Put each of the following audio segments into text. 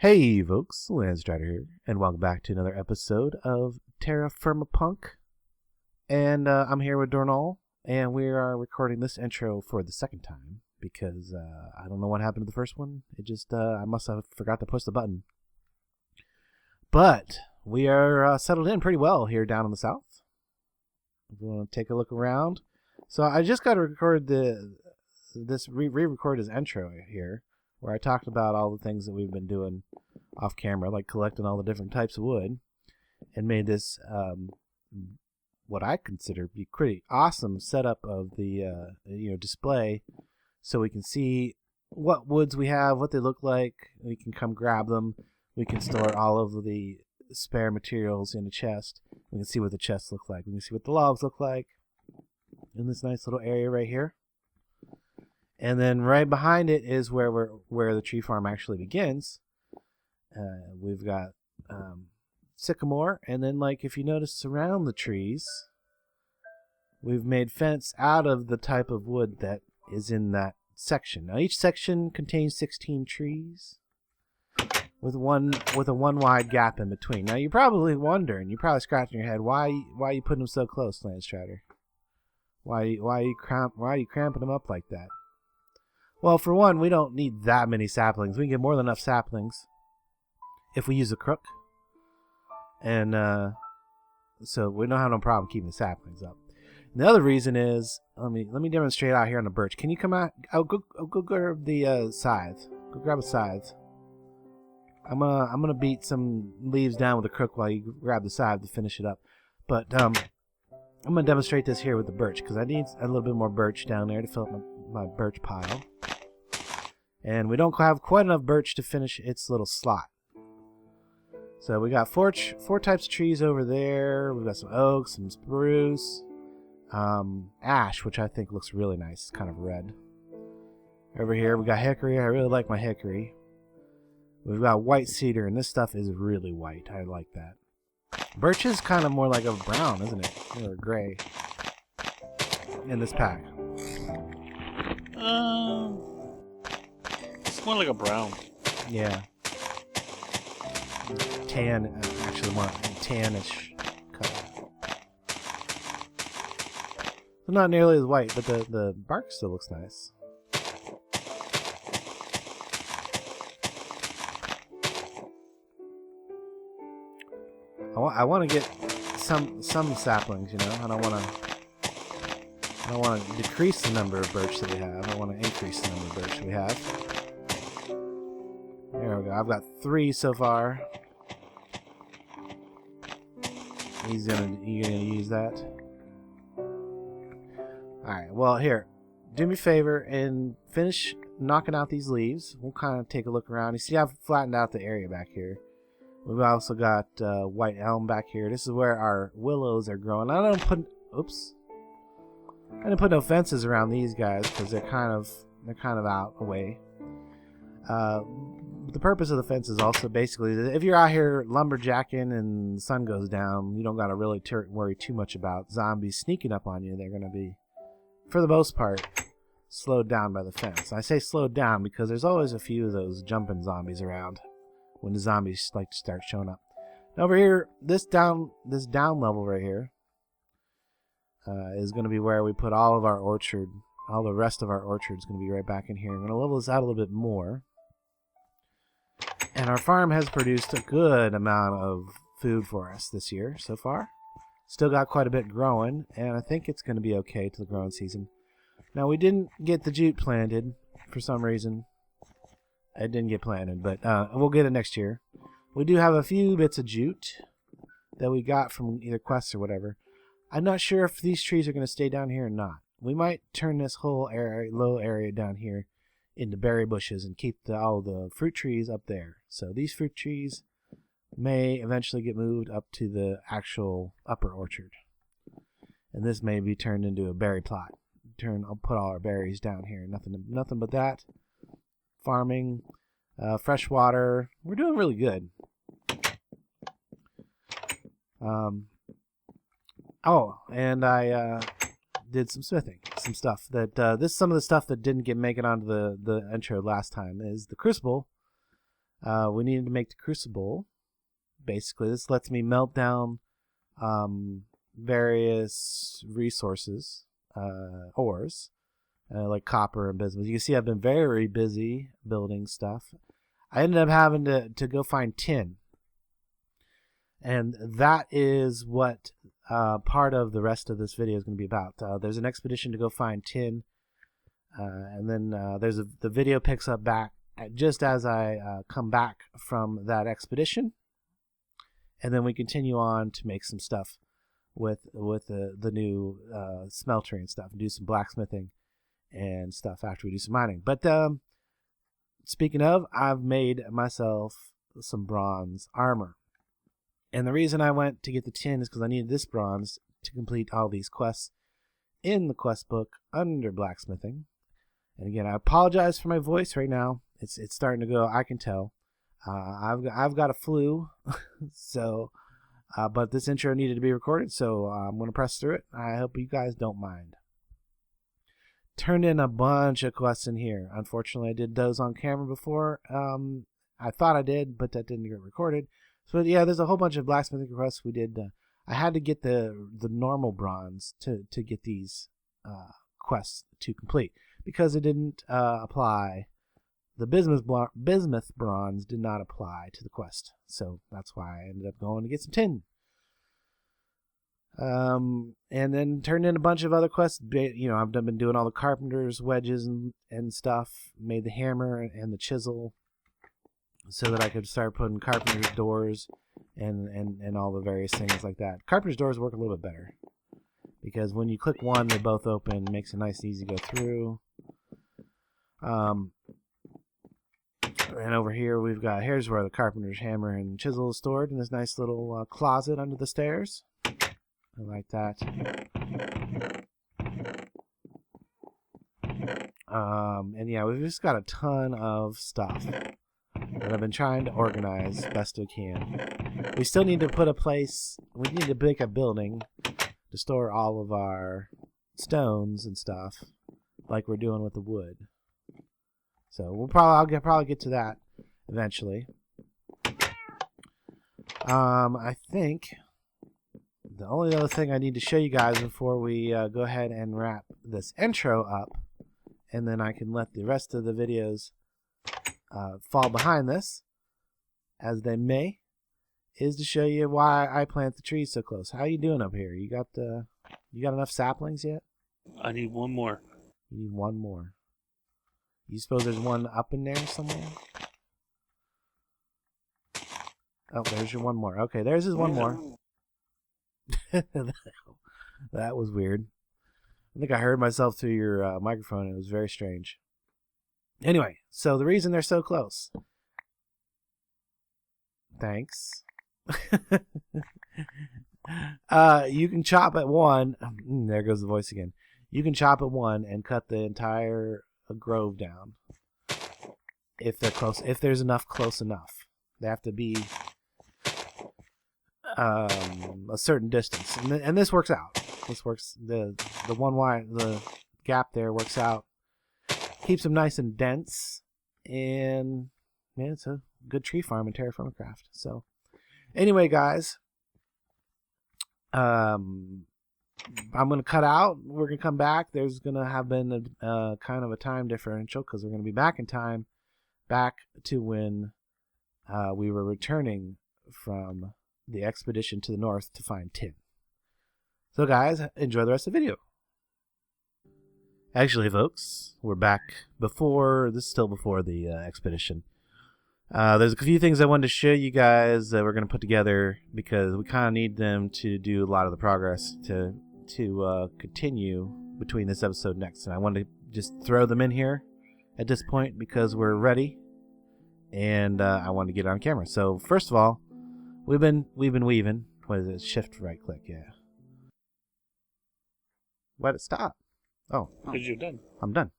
Hey folks, Landstryder here, and welcome back to another episode of TerraFirma Punk. And I'm here with Dornall, and we are recording this intro for the second time because I don't know what happened to the first one. It just, I must have forgot to push the button. But we are settled in pretty well here down in the south. If you want to take a look around. So I just got to record re-record this intro here, where I talked about all the things that we've been doing off camera, like collecting all the different types of wood, and made this what I consider to be pretty awesome setup of the display, so we can see what woods we have, what they look like. We can come grab them. We can store all of the spare materials in a chest. We can see what the chests look like. We can see what the logs look like in this nice little area right here. And then right behind it is where the tree farm actually begins. We've got sycamore, and then, like, if you notice around the trees, we've made fence out of the type of wood that is in that section. Now each section contains 16 trees with a one wide gap in between. Now you're probably wondering, you're probably scratching your head, why are you putting them so close, Landstryder? Why are you cramping them up like that? Well, for one, we don't need that many saplings. We can get more than enough saplings if we use a crook. And so we don't have no problem keeping the saplings up. And the other reason is, let me demonstrate out here on the birch. Can you come out? Go grab the scythe. Go grab a scythe. I'm gonna beat some leaves down with a crook while you grab the scythe to finish it up. But I'm gonna demonstrate this here with the birch because I need a little bit more birch down there to fill up my birch pile. And we don't have quite enough birch to finish its little slot. So we got four types of trees over there. We've got some oak, some spruce, ash, which I think looks really nice. It's kind of red. Over here we got hickory. I really like my hickory. We've got white cedar, and this stuff is really white. I like that. Birch is kind of more like a brown, isn't it? Or gray in this pack. It's more like a brown. Yeah. Tan, actually more tannish color. So not nearly as white, but the bark still looks nice. I want to get some saplings, you know. I don't want to decrease the number of birch that we have. I want to increase the number of birch that we have. There we go. I've got 3 so far. You gonna use that? Alright, well, here. Do me a favor and finish knocking out these leaves. We'll kind of take a look around. You see I've flattened out the area back here. We've also got white elm back here. This is where our willows are growing. I didn't put no fences around these guys because they're kind of out away. The purpose of the fence is also basically that if you're out here lumberjacking and the sun goes down, you don't got to really worry too much about zombies sneaking up on you. They're going to be, for the most part, slowed down by the fence. I say slowed down because there's always a few of those jumping zombies around when the zombies like to start showing up. Now over here, this down level right here is going to be where we put all of our orchard. All the rest of our orchard is going to be right back in here. I'm going to level this out a little bit more. And our farm has produced a good amount of food for us this year so far. Still got quite a bit growing, and I think it's going to be okay to the growing season. Now, we didn't get the jute planted for some reason. It didn't get planted, but we'll get it next year. We do have a few bits of jute that we got from either quests or whatever. I'm not sure if these trees are going to stay down here or not. We might turn this whole area, low area down here into berry bushes and keep all the fruit trees up there. So these fruit trees may eventually get moved up to the actual upper orchard. And this may be turned into a berry plot. I'll put all our berries down here. Nothing but that. Farming, fresh water. We're doing really good. And I did some smithing, some stuff that some of the stuff that didn't make it onto the intro last time is the crucible we needed to make the crucible. Basically, this lets me melt down various resources, ores, like copper and bismuth. You can see I've been very busy building stuff. I ended up having to go find tin. And that is what part of the rest of this video is going to be about. There's an expedition to go find tin. And then the video picks up back just as I come back from that expedition. And then we continue on to make some stuff with the new smelter and stuff, and do some blacksmithing and stuff after we do some mining. But speaking of, I've made myself some bronze armor. And the reason I went to get the tin is because I needed this bronze to complete all these quests in the quest book under blacksmithing. And again, I apologize for my voice right now. It's starting to go. I can tell. I've got a flu, so but this intro needed to be recorded, so I'm going to press through it. I hope you guys don't mind. Turned in a bunch of quests in here. Unfortunately, I did those on camera before. I thought I did, but that didn't get recorded. So yeah, there's a whole bunch of blacksmithing quests we did. I had to get the normal bronze to get these quests to complete because it didn't apply. The bismuth bronze did not apply to the quest, so that's why I ended up going to get some tin. And then turned in a bunch of other quests. You know, I've been doing all the carpenter's wedges and stuff. Made the hammer and the chisel, so that I could start putting carpenter's doors and all the various things like that. Carpenter's doors work a little bit better because when you click one, they both open. Makes it nice and easy to go through. And over here we've got, here's where the carpenter's hammer and chisel is stored in this nice little closet under the stairs. I like that. And yeah, we've just got a ton of stuff that I've been trying to organize best we can. We still need to put a place, we need to make a building to store all of our stones and stuff like we're doing with the wood. So I'll probably get to that eventually. I think the only other thing I need to show you guys before we go ahead and wrap this intro up, and then I can let the rest of the videos fall behind this, as they may, is to show you why I plant the trees so close. How you doing up here? You got enough saplings yet? I need one more. You need one more. You suppose there's one up in there somewhere? Oh, there's your one more. Okay, there's his one more. That was weird. I think I heard myself through your microphone. It was very strange. Anyway, so the reason they're so close. Thanks. You can chop at one. There goes the voice again. You can chop at one and cut the entire grove down if they're close. If there's enough close enough, they have to be a certain distance, and this works out. This works. The gap there works out. Keeps them nice and dense, and man, it's a good tree farm in TerraFirmaCraft. So, anyway, guys, I'm going to cut out. We're going to come back. There's going to have been a kind of a time differential because we're going to be back in time, back to when we were returning from the expedition to the north to find tin. So, guys, enjoy the rest of the video. Actually, folks, we're back before, this is still before the expedition. There's a few things I wanted to show you guys that we're going to put together because we kind of need them to do a lot of the progress to continue between this episode and next. And I wanted to just throw them in here at this point because we're ready, and I wanted to get it on camera. So first of all, we've been weaving. What is it? Shift right click, yeah. Why'd it stop? Oh. Because you're done. I'm done.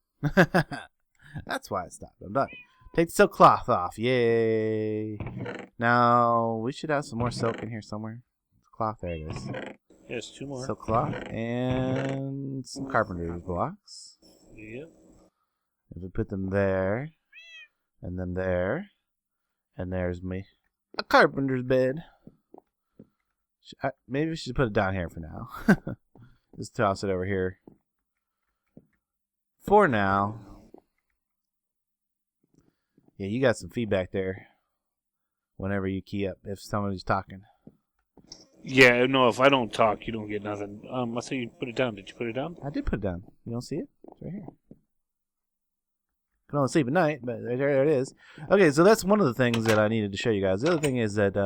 That's why it stopped. I'm done. Take the silk cloth off. Yay. Now, we should have some more silk in here somewhere. Cloth, there it is. Yes, two more. Silk cloth and some carpenter's blocks. Yep. If we put them there, and then there, And there's me. A carpenter's bed. Maybe we should put it down here for now. Just toss it over here. For now. Yeah, you got some feedback there. Whenever you key up, if somebody's talking. Yeah, no, if I don't talk, you don't get nothing. I thought you put it down. Did you put it down? I did put it down. You don't see it? It's right here. Can only sleep at night, but there it is. Okay, so that's one of the things that I needed to show you guys. The other thing is that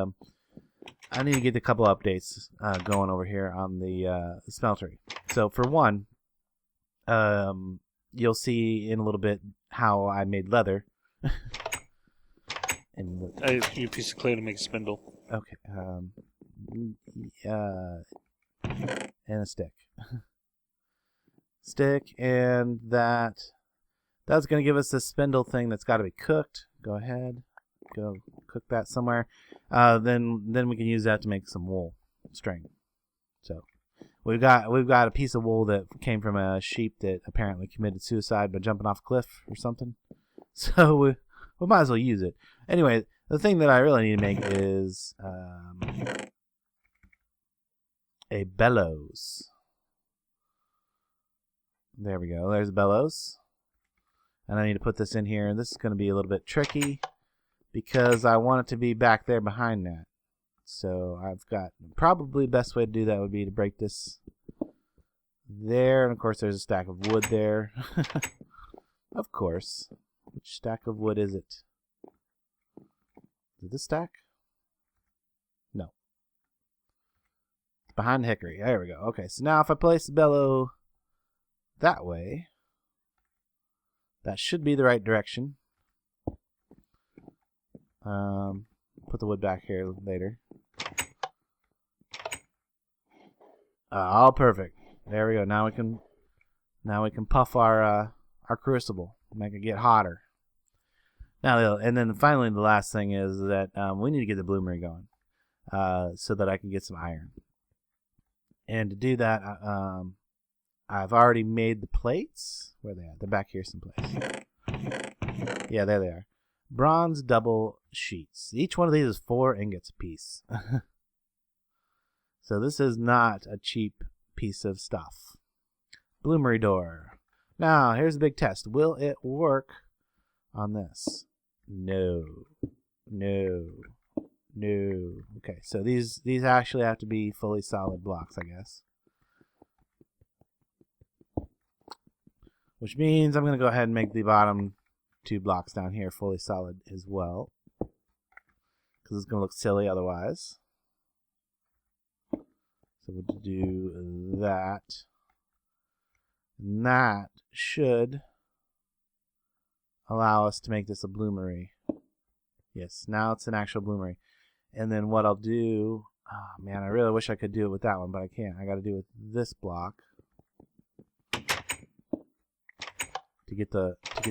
I need to get a couple updates going over here on the smeltery. So for one, you'll see in a little bit how I made leather. And I use a piece of clay to make a spindle. Okay. And a stick. Stick, and that's going to give us this spindle thing that's got to be cooked. Go ahead. Go cook that somewhere. Then we can use that to make some wool string. So we've got a piece of wool that came from a sheep that apparently committed suicide by jumping off a cliff or something. So we might as well use it. Anyway, the thing that I really need to make is a bellows. There we go. There's a bellows. And I need to put this in here. And this is going to be a little bit tricky because I want it to be back there behind that. So I've got probably the best way to do that would be to break this there. And of course there's a stack of wood there. Of course. Which stack of wood is it? Is it this stack? No. It's behind the hickory. There we go. Okay, so now if I place the bellow that way, that should be the right direction. Put the wood back here later. All perfect. There we go. Now we can puff our crucible, make it get hotter. Now, and then finally, the last thing is that we need to get the bloomery going, so that I can get some iron. And to do that, I've already made the plates. Where are they at? They're back here someplace. Yeah, there they are. Bronze double sheets. Each one of these is 4 ingots apiece. So this is not a cheap piece of stuff. Bloomery door. Now, here's the big test. Will it work on this? No. No. No. Okay, so these actually have to be fully solid blocks, I guess. Which means I'm going to go ahead and make the bottom 2 blocks down here fully solid as well. Because it's going to look silly otherwise. So we'll do that. And that should allow us to make this a bloomery. Yes, now it's an actual bloomery. And then what I'll do... Oh, man, I really wish I could do it with that one, but I can't. I got to do it with this block. To get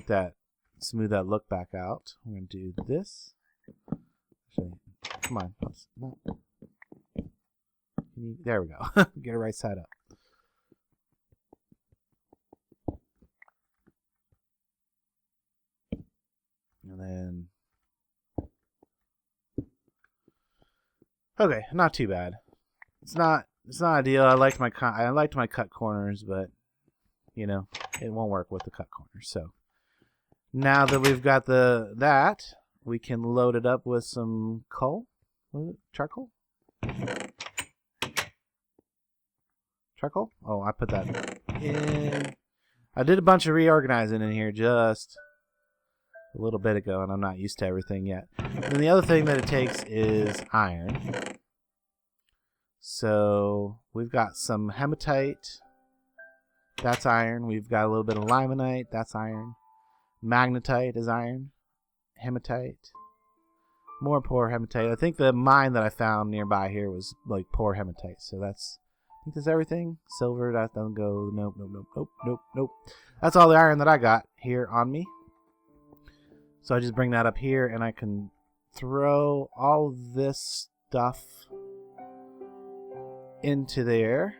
that, smooth that look back out, we're going to do this. Actually, come on. There we go. Get it right side up. And then, okay, not too bad. It's not ideal. I liked my cut corners, but you know, it won't work with the cut corners. So now that we've got that, we can load it up with some coal. What is it? Charcoal? Charcoal? Oh, I put that in. I did a bunch of reorganizing in here just a little bit ago, and I'm not used to everything yet. And the other thing that it takes is iron. So we've got some hematite. That's iron. We've got a little bit of limonite. That's iron. Magnetite is iron. Hematite. More poor hematite. I think the mine that I found nearby here was like poor hematite. So that's... I think that's everything. Silver, that doesn't go. Nope, nope, nope, nope, nope, nope. That's all the iron that I got here on me. So I just bring that up here, and I can throw all of this stuff into there.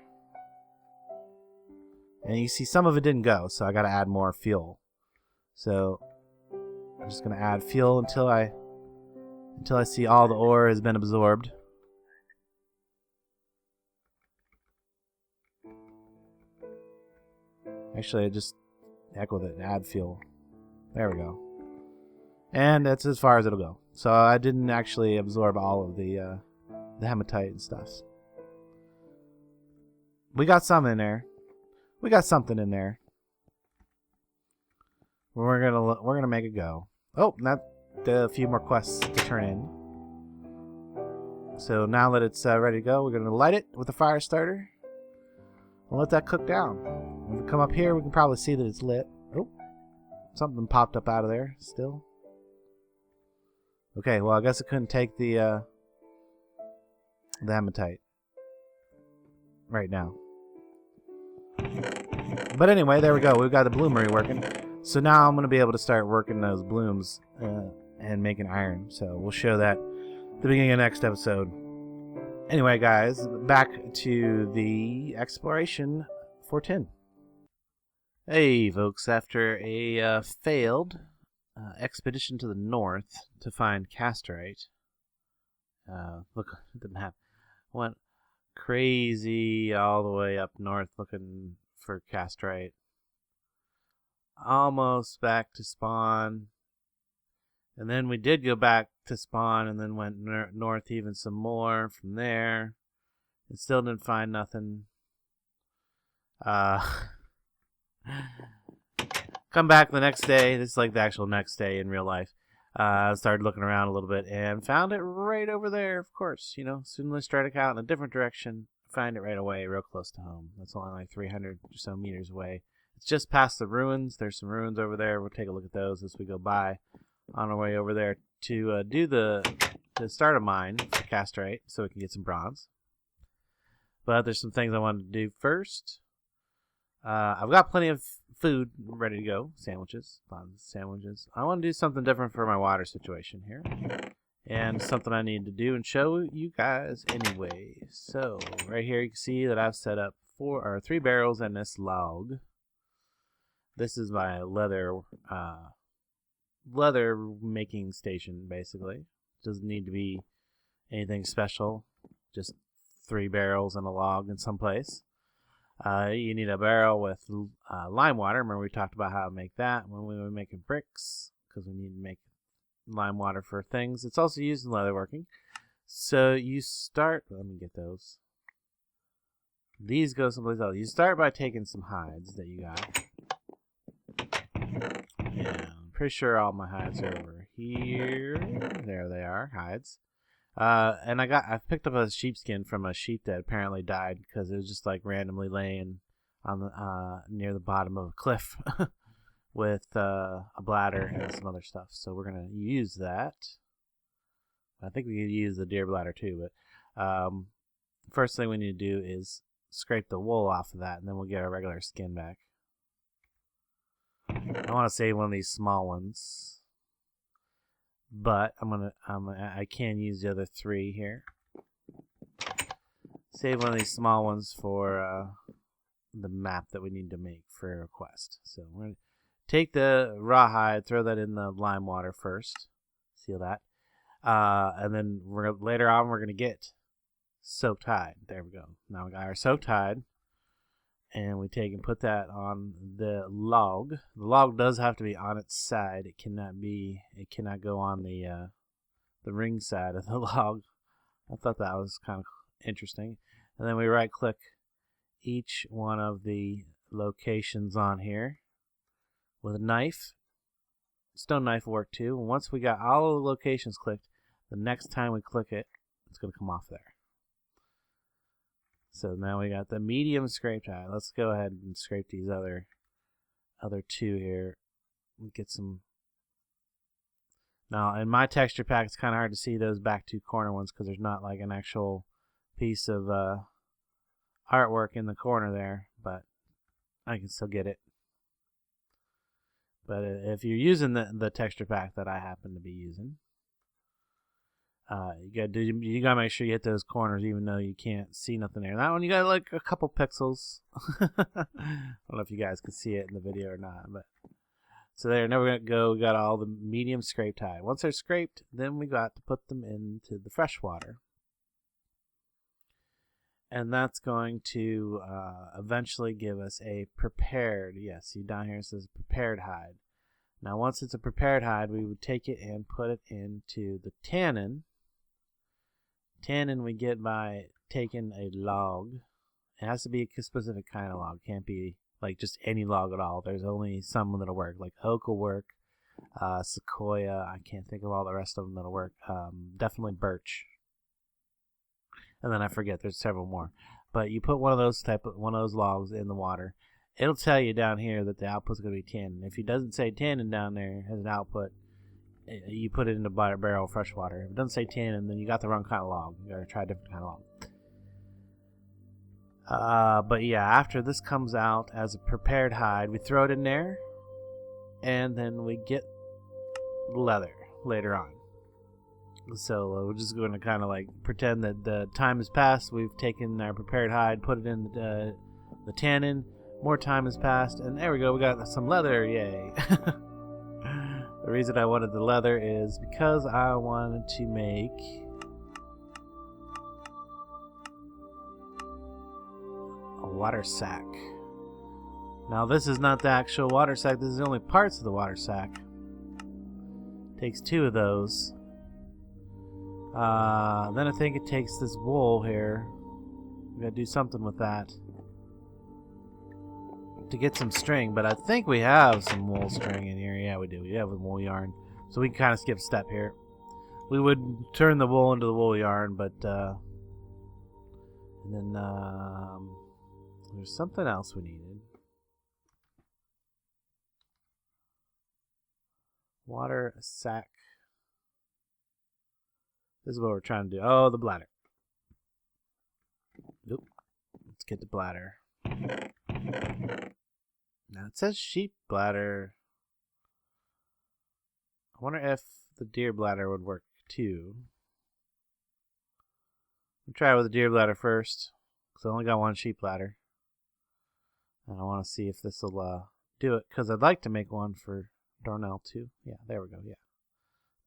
And you see some of it didn't go, so I got to add more fuel. So I'm just going to add fuel until I until I see all the ore has been absorbed. Actually, I just heck with it. Add fuel. There we go. And that's as far as it'll go. So I didn't actually absorb all of the hematite and stuff. We got some in there. We got something in there. We're gonna make it go. Oh, not a few more quests to turn in. So now that it's ready to go, we're gonna light it with a fire starter and let that cook down. When we come up here, we can probably see that it's lit. Oh, something popped up out of there still. Okay, well I guess I couldn't take the hematite right now. But anyway, there we go. We've got the bloomery working. So now I'm going to be able to start working those blooms and making iron. So we'll show that at the beginning of the next episode. Anyway, guys, back to the exploration for tin. Hey, folks, after a failed expedition to the north to find castrite. Look at the map. Went crazy all the way up north looking for castrite. Almost back to spawn. And then we did go back to spawn and then went north even some more from there. And still didn't find nothing. Come back the next day. This is like the actual next day in real life. Started looking around a little bit and found it right over there, of course. You know, as soon as I started out in a different direction, find it right away, real close to home. That's only like 300 or so meters away. It's just past the ruins. There's some ruins over there. We'll take a look at those as we go by on our way over there to to start a mine for castrite so we can get some bronze. But there's some things I wanted to do first. I've got plenty of food ready to go. Sandwiches. Lots of sandwiches. I want to do something different for my water situation here. And something I need to do and show you guys anyway. So, right here you can see that I've set up 3 barrels in this log. This is my leather making station, basically. Doesn't need to be anything special. Just 3 barrels and a log in some place. You need a barrel with lime water. Remember we talked about how to make that when we were making bricks, because we need to make lime water for things. It's also used in leatherworking. So you start. Let me get those. These go someplace else. You start by taking some hides that you got. Yeah, I'm pretty sure all my hides are over here. There they are, hides. And I picked up a sheepskin from a sheep that apparently died because it was just like randomly laying on the near the bottom of a cliff with a bladder and some other stuff. So we're gonna use that. I think we could use the deer bladder too, but first thing we need to do is scrape the wool off of that, and then we'll get our regular skin back. I want to save one of these small ones. But I can use the other 3 here. Save one of these small ones for the map that we need to make for a quest. So we're gonna take the rawhide, throw that in the lime water first, seal that, and then later on we're gonna get soaked hide. There we go. Now we got our soaked hide, and we take and put that on the log. The log does have to be on its side. It cannot go on the ring side of the log. I thought that was kind of interesting. And then we right click each one of the locations on here with a knife. Stone knife will work too. And once we got all of the locations clicked, the next time we click it, it's going to come off there. So now we got the medium scraped hide. Let's go ahead and scrape these other 2 here. Get some. Now in my texture pack, it's kind of hard to see those back 2 corner ones because there's not like an actual piece of artwork in the corner there, but I can still get it. But if you're using the texture pack that I happen to be using, you gotta make sure you hit those corners even though you can't see nothing there. That one you got like a couple pixels. I don't know if you guys can see it in the video or not, but So there, now we're going to go, we got all the medium scraped hide. Once they're scraped, then we got to put them into the fresh water. And that's going to eventually give us a prepared, yes, see down here it says prepared hide. Now once it's a prepared hide, we would take it and put it into the tannin. Tannin we get by taking a log. It has to be a specific kind of log. Can't be like just any log at all. There's only some that'll work. Like oak will work, sequoia. I can't think of all the rest of them that'll work. Definitely birch. And then I forget. There's several more. But you put one of those logs in the water. It'll tell you down here that the output's going to be tannin. If it doesn't say tannin down there as an output, you put it in a barrel of fresh water. If it doesn't say tannin, then you got the wrong kind of log. You got to try a different kind of log. But yeah, after this comes out as a prepared hide, we throw it in there, and then we get leather later on. So we're just going to kind of like pretend that the time has passed. We've taken our prepared hide, put it in the tannin. More time has passed, and there we go. We got some leather. Yay! The reason I wanted the leather is because I wanted to make a water sack. Now this is not the actual water sack. This is only parts of the water sack. Takes 2 of those. Then I think it takes this wool here. We gotta do something with that to get some string, but I think we have some wool string in here. Yeah, we do. We have a wool yarn, so we can kind of skip a step here. We would turn the wool into the wool yarn, but and then there's something else we needed. Water sack. This is what we're trying to do. Oh, the bladder. Nope. Let's get the bladder. Now it says sheep bladder. I wonder if the deer bladder would work too. We'll try with the deer bladder first, because I only got one sheep bladder. And I want to see if this will do it, because I'd like to make one for Dornall too. Yeah, there we go. Yeah,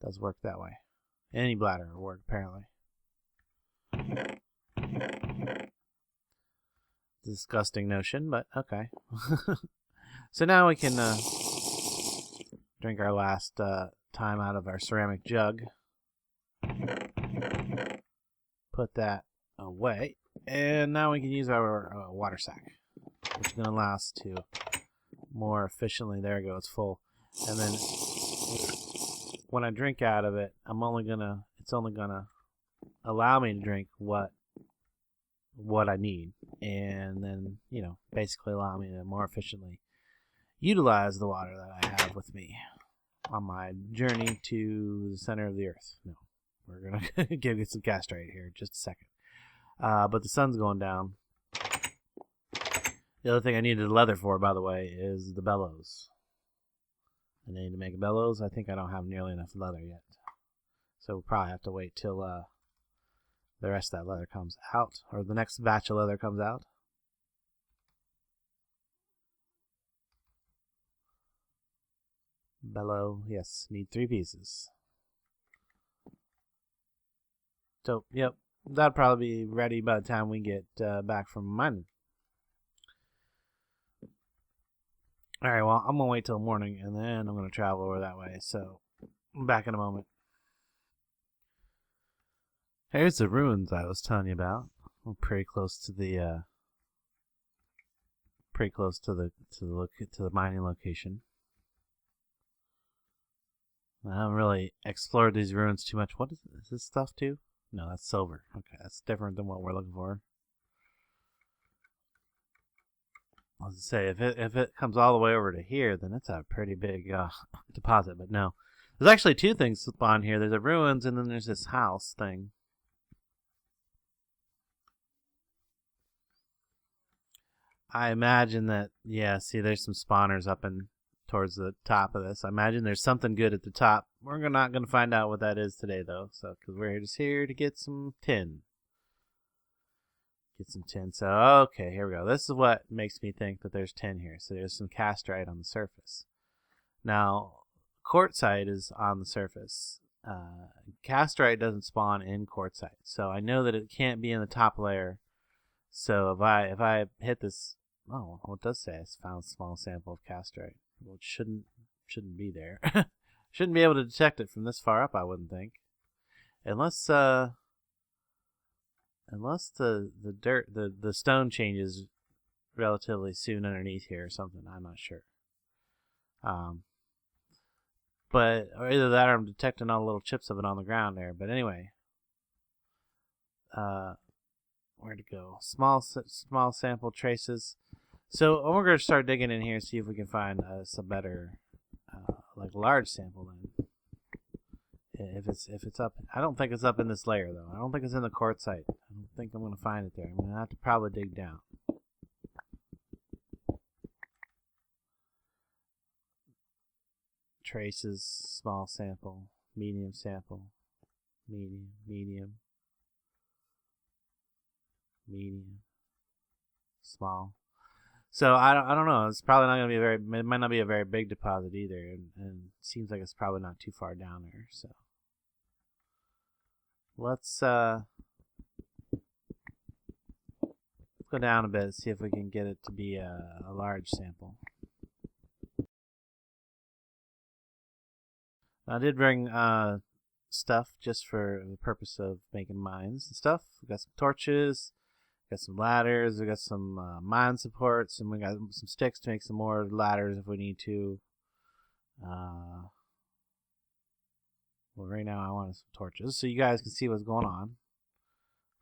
it does work that way. Any bladder will work, apparently. Disgusting notion, but okay. So now we can drink our last time out of our ceramic jug. Put that away. And now we can use our water sack, which is going to allow us to more efficiently. There we go, it's full. And then when I drink out of it, it's only gonna allow me to drink what I need, and then basically allow me to more efficiently utilize the water that I have with me on my journey to the center of the earth. No, we're gonna get some castrate here in just a second. But the sun's going down. The other thing I needed leather for, by the way, is the bellows. I need to make a bellows. I think I don't have nearly enough leather yet, so we'll probably have to wait till the rest of that leather comes out, or the next batch of leather comes out. Bellow, yes, need 3 pieces. So, yep, that'll probably be ready by the time we get back from mining. Alright, well, I'm going to wait till morning, and then I'm going to travel over that way, so I'm back in a moment. Here's the ruins I was telling you about. We're pretty close to the mining location. I haven't really explored these ruins too much. What is this stuff too? No, that's silver. Okay, that's different than what we're looking for. I was to say, if it comes all the way over to here, then it's a pretty big deposit. But no, there's actually 2 things spawn here. There's the ruins, and then there's this house thing. I imagine that, yeah, see, there's some spawners up in towards the top of this. I imagine there's something good at the top. We're not going to find out what that is today, though, so because we're just here to get some tin. Get some tin. So, okay, here we go. This is what makes me think that there's tin here. So there's some castrite on the surface. Now, quartzite is on the surface. Casterite doesn't spawn in quartzite, so I know that it can't be in the top layer. So if I hit this, oh, well, it does say I found a small sample of casterite. Well, it shouldn't be there. Shouldn't be able to detect it from this far up, I wouldn't think, unless the dirt the stone changes relatively soon underneath here or something. I'm not sure. But or either that or I'm detecting all the little chips of it on the ground there. But anyway, where to go? Small sample traces. So we're gonna start digging in here and see if we can find some better, like large sample then. If it's up, I don't think it's up in this layer though. I don't think it's in the quartzite. I don't think I'm gonna find it there. I'm gonna have to probably dig down. Traces, small sample, medium sample, medium, small. So I don't know. It's probably not gonna be it might not be a very big deposit either, and it seems like it's probably not too far down there. So let's go down a bit and see if we can get it to be a large sample. I did bring stuff just for the purpose of making mines and stuff. We got some torches, got some ladders, we got some mine supports, and we got some sticks to make some more ladders if we need to. Well, right now I want some torches so you guys can see what's going on.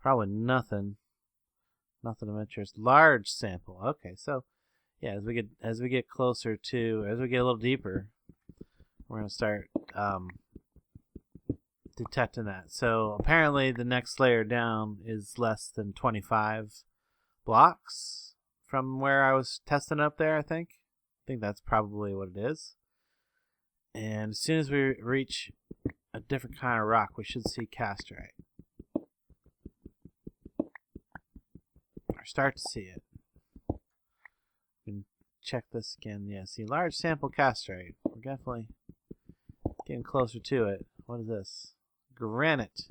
Probably nothing of interest. Large sample. Okay, so yeah, as we get closer to, as we get a little deeper, we're gonna start detecting that. So apparently the next layer down is less than 25 blocks from where I was testing up there. I think that's probably what it is. And as soon as we reach a different kind of rock, we should see casterite, or start to see it. We can check this again. Yeah, see, large sample casterite. We're definitely getting closer to it. What is this? Granite.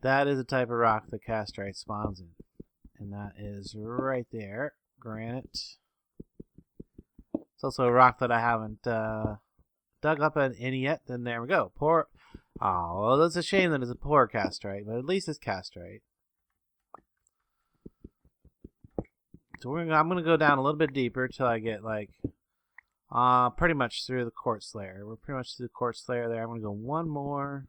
That is a type of rock that casterite spawns in. And that is right there. Granite. It's also a rock that I haven't dug up any yet. Then there we go. Poor. Oh, well, that's a shame that it's a poor casterite, but at least it's casterite. So I'm going to go down a little bit deeper till I get like pretty much through the quartz layer. We're pretty much through the quartz layer there. I'm going to go one more.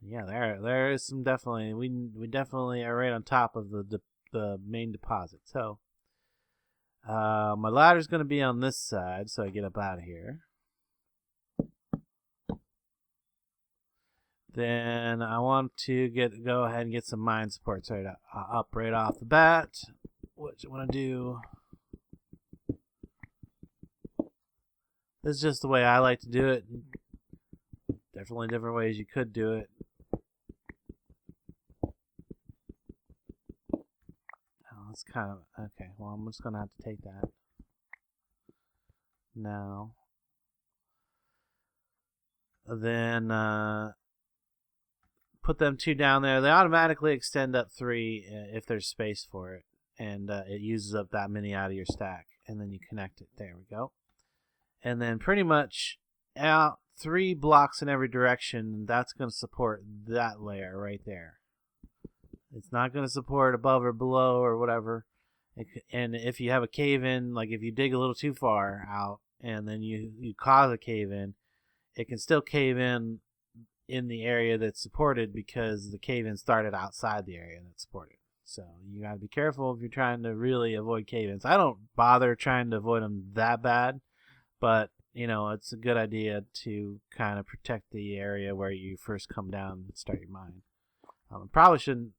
Yeah, there is some definitely. We definitely are right on top of the main deposit. So my ladder's going to be on this side, so I get up out of here. Then I want to go ahead and get some mine supports up right off the bat. What you want to do? This is just the way I like to do it. Definitely different ways you could do it. Oh, that's kind of okay. Well, I'm just gonna have to take that now. Then put them two down there. They automatically extend up 3 if there's space for it, and it uses up that many out of your stack. And then you connect it. There we go. And then pretty much out 3 blocks in every direction. That's going to support that layer right there. It's not going to support above or below or whatever. And if you have a cave in, like if you dig a little too far out and then you cause a cave in, it can still cave in the area that's supported because the cave in started outside the area that's supported. So you got to be careful if you're trying to really avoid cave ins. I don't bother trying to avoid them that bad, but you know, it's a good idea to kind of protect the area where you first come down and start your mine. Probably shouldn't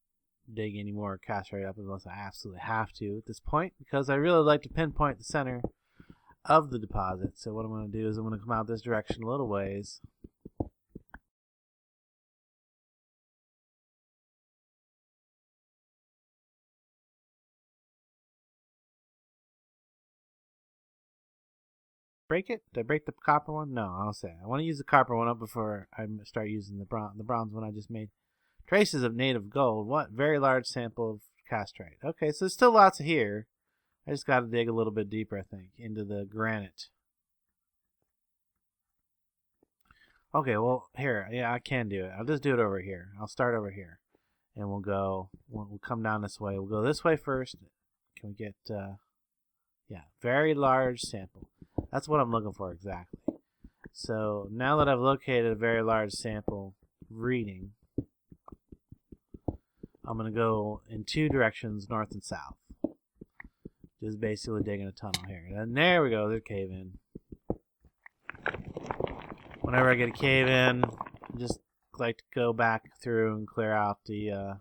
dig any more casterite up unless I absolutely have to at this point, because I really like to pinpoint the center of the deposit. So what I'm going to do is I'm going to come out this direction a little ways. break it? Did I break the copper one? No, I'll say. I want to use the copper one up before I start using the bronze one I just made. Traces of native gold. What? Very large sample of castrite. Okay, so there's still lots of here. I just got to dig a little bit deeper, I think, into the granite. Okay, well, here. Yeah, I can do it. I'll just do it over here. I'll start over here. And we'll come down this way. We'll go this way first. Can we get, yeah, very large sample. That's what I'm looking for exactly. So now that I've located a very large sample reading, I'm going to go in two directions, north and south. Just basically digging a tunnel here. And there we go, there's a cave in. Whenever I get a cave in, I just like to go back through and clear out the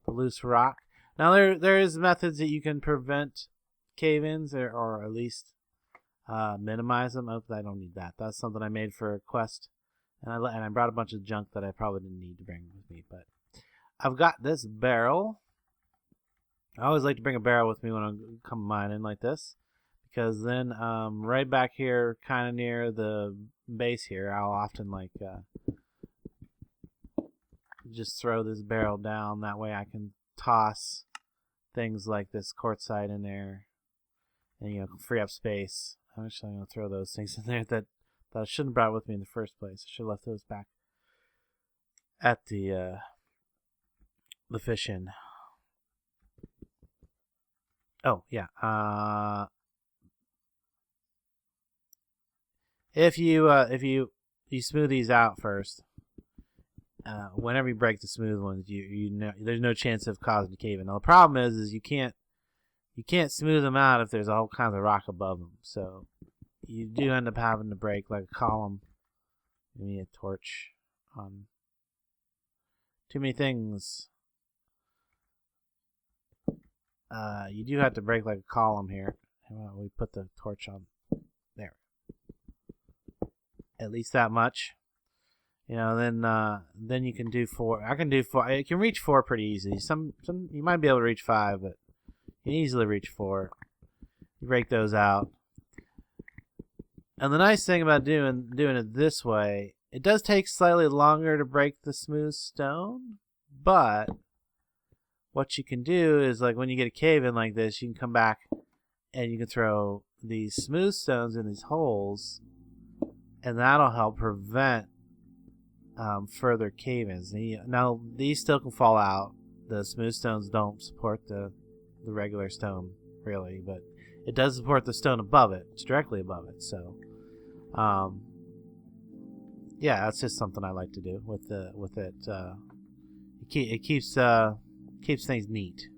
loose rock. Now there is methods that you can prevent cave-ins or at least minimize them. Oh, I don't need that. That's something I made for a quest, and I brought a bunch of junk that I probably didn't need to bring with me. But I've got this barrel. I always like to bring a barrel with me when I come mining like this, because then right back here, kind of near the base here, I'll often like just throw this barrel down. That way I can toss things like this quartzite in there, and free up space. I'm actually going to throw those things in there that I shouldn't have brought with me in the first place. I should have left those back at the fish inn. Oh yeah. If you smooth these out first, whenever you break the smooth ones, you know there's no chance of causing a cave in. Now the problem is you can't smooth them out if there's all kinds of rock above them. So you do end up having to break like a column. Give me a torch on too many things. You do have to break like a column here. We put the torch on there. At least that much. Then you can do 4. I can do 4. I can reach 4 pretty easy. Some you might be able to reach 5, but you can easily reach 4. You break those out. And the nice thing about doing it this way, it does take slightly longer to break the smooth stone, but what you can do is, like, when you get a cave in like this, you can come back and you can throw these smooth stones in these holes, and that'll help prevent further cave-ins. Now, these still can fall out. The smooth stones don't support the regular stone, really, but it does support the stone above it. It's directly above it, so yeah, that's just something I like to do with it. It keeps things neat.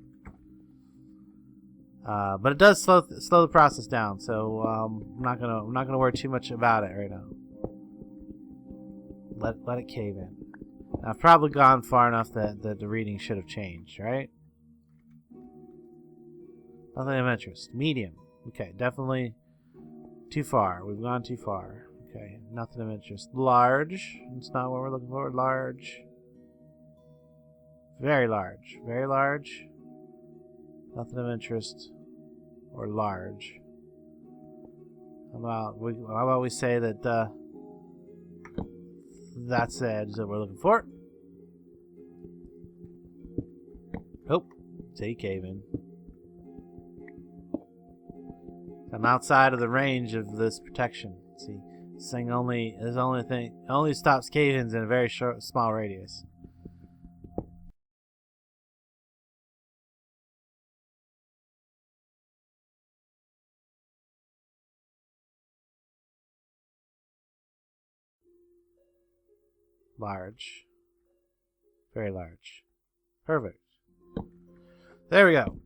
But it does slow the process down, so I'm not gonna worry too much about it right now. Let it cave in. Now, I've probably gone far enough that the reading should have changed, right? Nothing of interest. Medium. Okay, definitely too far. We've gone too far. Okay, nothing of interest. Large. It's not what we're looking for. Large. Very large. Very large. Nothing of interest. Or large. How about we say that that's the edge that we're looking for. Oh, say cave in. I'm outside of the range of this protection. See, this thing only stops cave-ins in a very small radius. Large. Very large. Perfect. There we go.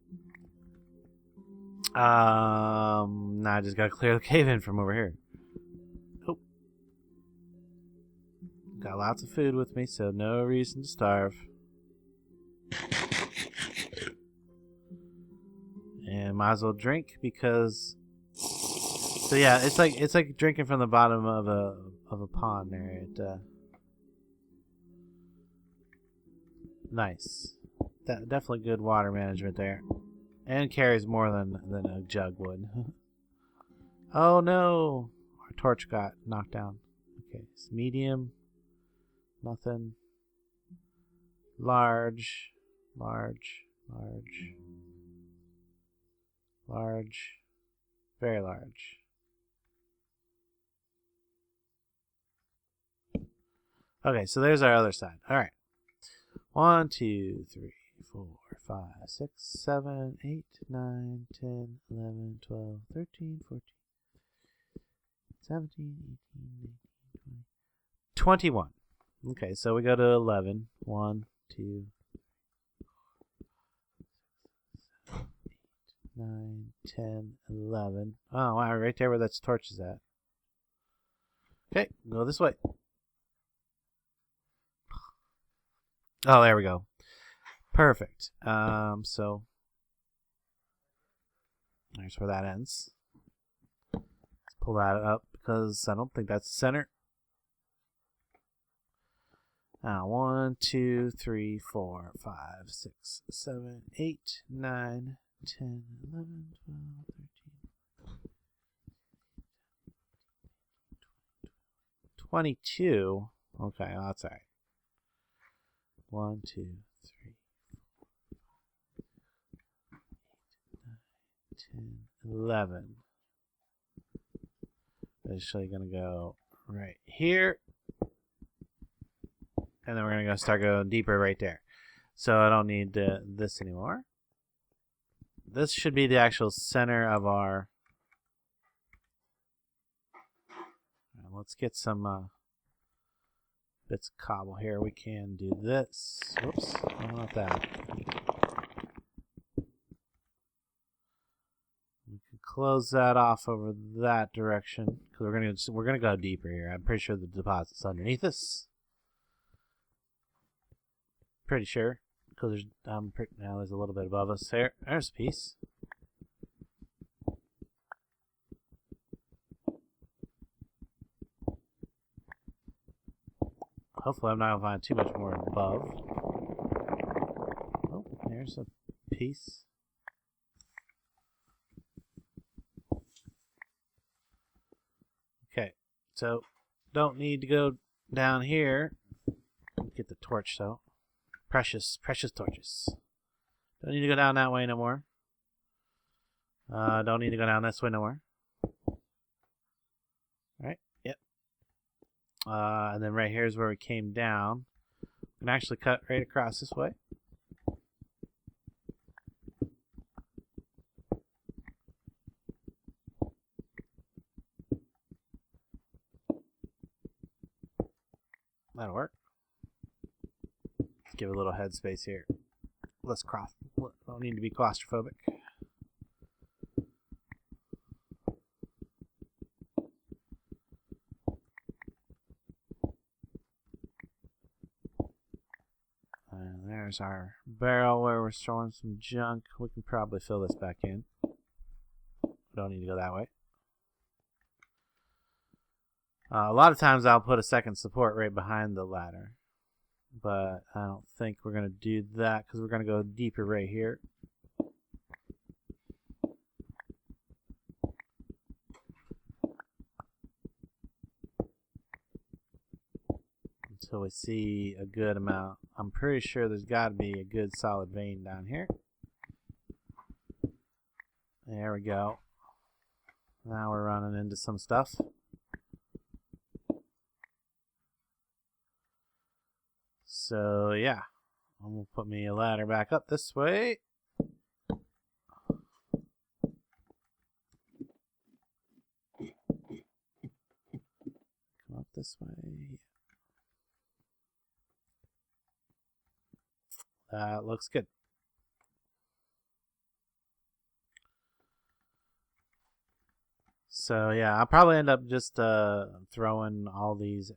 Now I just gotta clear the cave in from over here. Oh. Got lots of food with me, so no reason to starve. And might as well drink because. So yeah, it's like drinking from the bottom of a pond there. Nice. Definitely good water management there. And carries more than a jug would. Oh no! torch got knocked down. Okay, it's medium. Nothing. Large. Large. Large. Large. Very large. Okay, so there's our other side. All right. 1, 2, 3, 4, 5, 6, 7, 8, 9, 10, 11, 12, 13, 14, 17, 18, 19, 20, 21. Okay, so we go to 11. 1, 2, 7, 8, 9, 10, 11. Oh, wow, right there where that torch is at. Okay, go this way. Oh, there we go. Perfect. So there's where that ends. Let's pull that up because I don't think that's the center. 1, 2, 3, 4, 5, 6, 7, 8, 9, 10, 11, 12, 13, 22. Okay, well, that's all right. 1, 2, 3, 4, 10, 11. Actually going to go right here. And then we're going to start going deeper right there. So I don't need this anymore. This should be the actual center of our... Let's get some bits of cobble here. We can do this. Whoops, I don't want that. We can close that off over that direction because we're gonna go deeper here. I'm pretty sure the deposit's underneath us. Pretty sure because now there's a little bit above us there. There's a piece. Hopefully I'm not going to find too much more above. Oh, there's a piece. Okay, so don't need to go down here. Get the torch though. Precious torches. Don't need to go down that way no more. Don't need to go down this way no more. Alright, yep. And then right here is where we came down. We can actually cut right across this way. That'll work. Let's give it a little headspace here. Don't need to be claustrophobic. And there's our barrel where we're storing some junk. We can probably fill this back in. Don't need to go that way. A lot of times I'll put a second support right behind the ladder. But I don't think we're going to do that because we're going to go deeper right here. Until we see a good amount. I'm pretty sure there's got to be a good solid vein down here. There we go. Now we're running into some stuff. So yeah, I'm gonna put me a ladder back up this way. Come up this way. That looks good. So yeah, I'll probably end up just throwing all these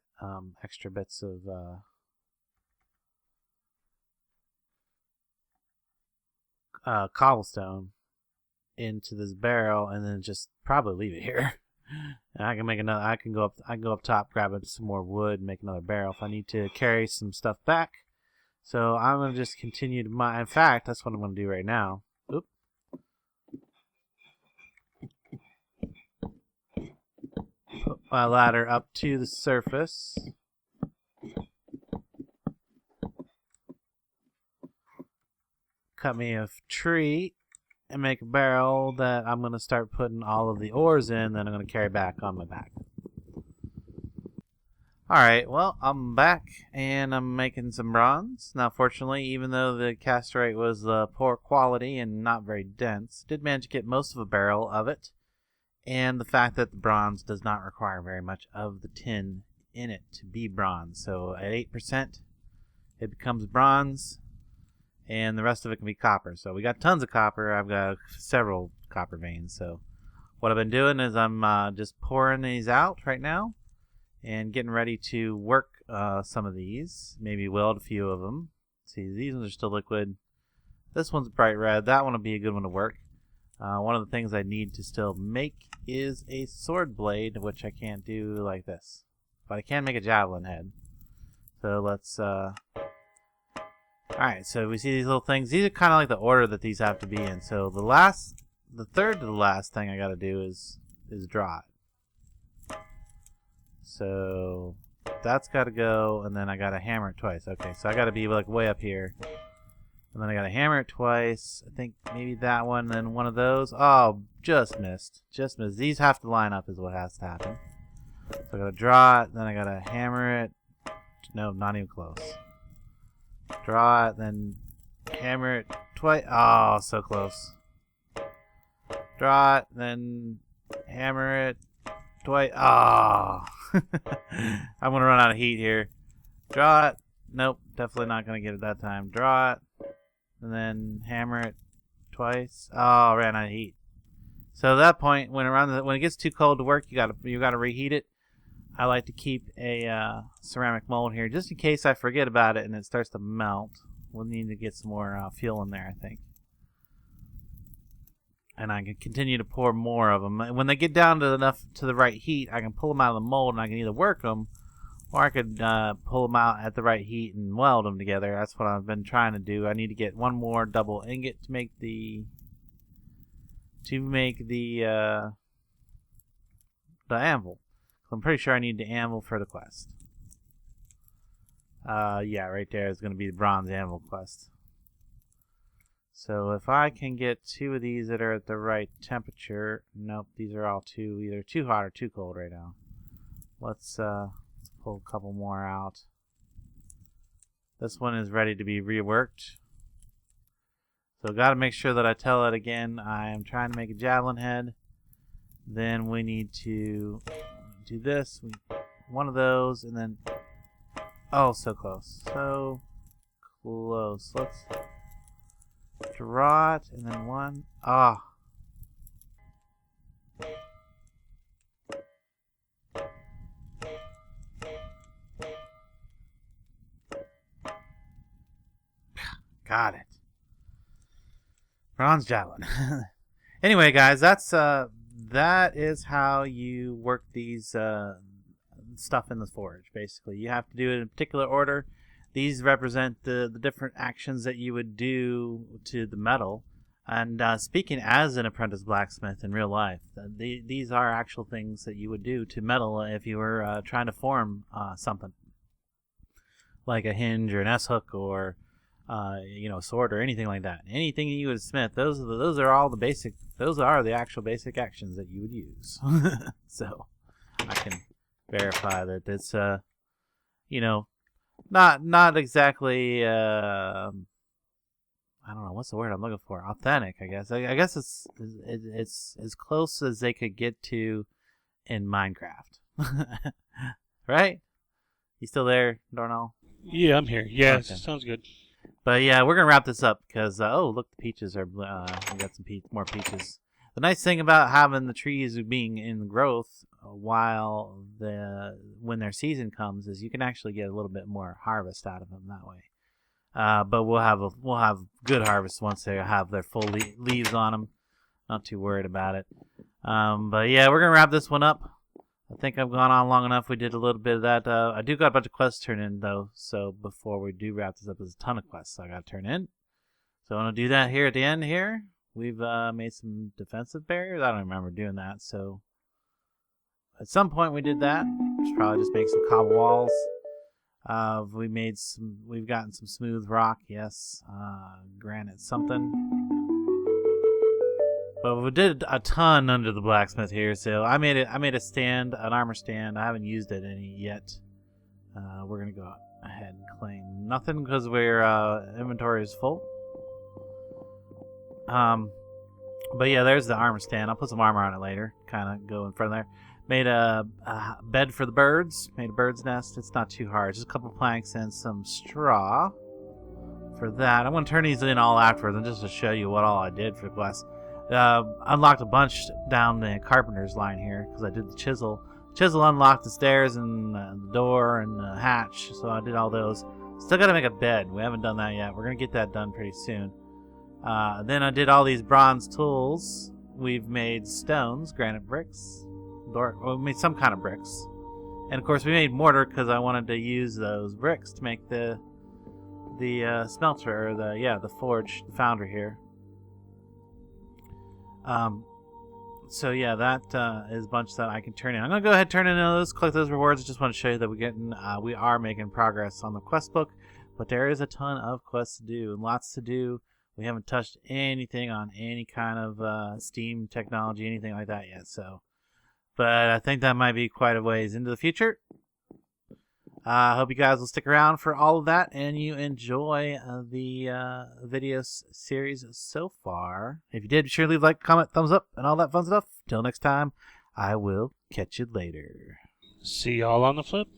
extra bits of cobblestone into this barrel and then just probably leave it here. And I can make another. I can go up top, grab some more wood, and make another barrel if I need to carry some stuff back. So I'm gonna just continue to mine. In fact, that's what I'm gonna do right now. Oop. put my ladder up to the surface. Cut me a tree and make a barrel that I'm going to start putting all of the ores in, then I'm going to carry back on my back. Alright, well, I'm back and I'm making some bronze. Now, fortunately, even though the casterite was poor quality and not very dense, did manage to get most of a barrel of it. And the fact that the bronze does not require very much of the tin in it to be bronze. So at 8%, it becomes bronze, and the rest of it can be copper. So we got tons of copper. I've got several copper veins. So what I've been doing is I'm just pouring these out right now and getting ready to work some of these. Maybe weld a few of them. See, these ones are still liquid. This one's bright red. That one will be a good one to work. One of the things I need to still make is a sword blade, which I can't do like this. But I can make a javelin head. So let's... Alright, so we see these little things. These are kind of like the order that these have to be in. So the third to the last thing I got to do is draw it. So that's got to go, and then I got to hammer it twice. Okay, so I got to be like way up here. And then I got to hammer it twice. I think maybe that one, then one of those. Oh, just missed. Just missed. These have to line up is what has to happen. So I got to draw it, then I got to hammer it. No, not even close. Draw it, then hammer it twice. Oh, so close. Draw it, then hammer it twice. Oh. I'm going to run out of heat here. Draw it. Nope, definitely not going to get it that time. Draw it. And then hammer it twice. Oh, ran out of heat. So at that point, when it gets too cold to work, you gotta reheat it. I like to keep a ceramic mold here just in case I forget about it and it starts to melt. We'll need to get some more fuel in there, I think. And I can continue to pour more of them. When they get down to the right heat, I can pull them out of the mold and I can either work them, or I could pull them out at the right heat and weld them together. That's what I've been trying to do. I need to get one more double ingot to make the anvil. I'm pretty sure I need the anvil for the quest. Yeah, right there is going to be the bronze anvil quest. So if I can get two of these that are at the right temperature. Nope, these are all either too hot or too cold right now. Let's pull a couple more out. This one is ready to be reworked. So got to make sure that I tell it again. I am trying to make a javelin head. Then we need to do this. One of those, and then... Oh, so close. So close. Let's draw it, and then one. Ah. Got it. Bronze javelin. Anyway, guys, that is how you work these stuff in the forge. Basically, you have to do it in a particular order. These represent the different actions that you would do to the metal. And speaking as an apprentice blacksmith in real life, these are actual things that you would do to metal if you were trying to form something like a hinge or an S-hook or a sword or anything like that. Anything you would smith, those are the actual basic actions that you would use. So I can verify that it's not exactly I don't know what's the word I'm looking for. Authentic, I guess. I guess it's as close as they could get to in Minecraft. Right? You still there, Dornall? Yeah, I'm here. Yeah, Okay. Sounds good. But yeah, we're gonna wrap this up because look, the peaches are we got some more peaches. The nice thing about having the trees being in growth while when their season comes is you can actually get a little bit more harvest out of them that way. But we'll have good harvest once they have their full leaves on them. Not too worried about it. But yeah, we're gonna wrap this one up. I think I've gone on long enough. We did a little bit of that. I do got a bunch of quests to turn in though. So before we do wrap this up, there's a ton of quests I got to turn in. So I'm gonna do that here at the end. Here we've made some defensive barriers. I don't remember doing that. So at some point we did that. Just probably just make some cobble walls. We've gotten some smooth rock, yes. Granite something. But we did a ton under the blacksmith here, so I made a stand, an armor stand. I haven't used it any yet. We're gonna go ahead and claim nothing because our inventory is full. But yeah, there's the armor stand. I'll put some armor on it later. Kind of go in front of there. Made a bed for the birds. Made a bird's nest. It's not too hard. Just a couple planks and some straw for that. I'm going to turn these in all afterwards and just to show you what all I did for glass. Unlocked a bunch down the carpenter's line here because I did the chisel. Chisel unlocked the stairs and the door and the hatch, so I did all those. Still got to make a bed. We haven't done that yet. We're going to get that done pretty soon. Then I did all these bronze tools. We've made stones, granite bricks. We made some kind of bricks. And of course we made mortar because I wanted to use those bricks to make the smelter, or the forge, the foundry here. So yeah, that is a bunch that I can turn in. I'm gonna go ahead and turn in those, collect those rewards. I just want to show you that we are making progress on the quest book, but there is a ton of quests to do and lots to do. We haven't touched anything on any kind of Steam technology, anything like that yet. But I think that might be quite a ways into the future. I hope you guys will stick around for all of that and you enjoy the video series so far. If you did, be sure to leave a like, comment, thumbs up, and all that fun stuff. Till next time, I will catch you later. See y'all on the flip.